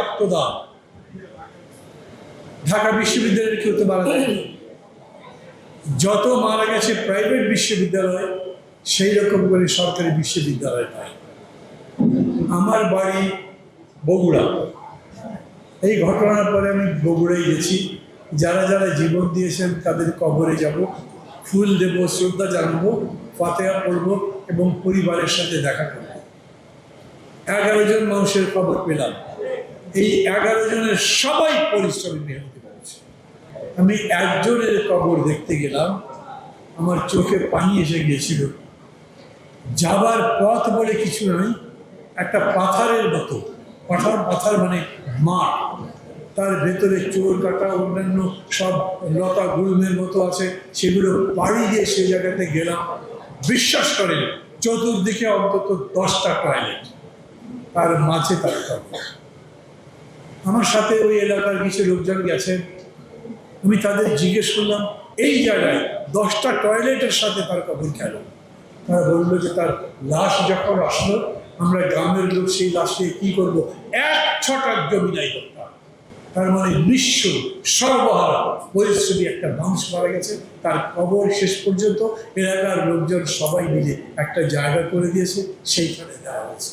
রক্তদান। ঢাকা বিশ্ববিদ্যালয়ের কেউ তো মারা যায়নি, যত মারা গেছে প্রাইভেট বিশ্ববিদ্যালয় সেই রকম করে সরকারি বিশ্ববিদ্যালয় নয়। আমার বাড়ি বগুড়া। এই ঘটনার পরে আমি বগুড়ায় গেছি। যারা যারা জীবন দিয়েছেন তাদের কবরে যাব, ফুল দেব, শ্রদ্ধা জানাবো, ফাতিহা পড়ব এবং পরিবারের সাথে দেখা করব। 11 জন মানুষের কবর পেলাম। এই 11 জনের সবাই পরিশ্রমী মেহনতি করেছে। আমি একজনের কবর দেখতে গেলাম, আমার চোখে পানি এসে গিয়েছিল। যাবার পথ বলে কিছু নয়, একটা পাথরের মতো, পাথর মানে মাঠ, তার ভেতরে চোর কাটা অন্যান্য সব লতা গুল্মের মতো আছে, সেগুলো পাড়ি দিয়ে সেই জায়গাতে গেলাম। বিশ্বাস করেন, চতুর্দিকে অন্তত 10টা টয়লেট, তার মাঝে তার কবর। আমার সাথে ওই এলাকার কিছু লোকজন গেছেন, আমি তাদের জিজ্ঞেস করলাম এই জায়গায় 10টা টয়লেটের সাথে তার কবর কেন? তারা বললো যে তার লাশ যখন আসলো, আমরা গ্রামের লোক সেই লাশে কি করবো, 1 ছটাক জমি নাই করতাম। তার মানে বিশ্ব সর্বহারা পরিশ্রমী একটা মানুষ মারা গেছে, তার কবর শেষ পর্যন্ত এলাকার লোকজন সবাই মিলে একটা জায়গা করে দিয়েছে, সেইখানে দেওয়া হয়েছে।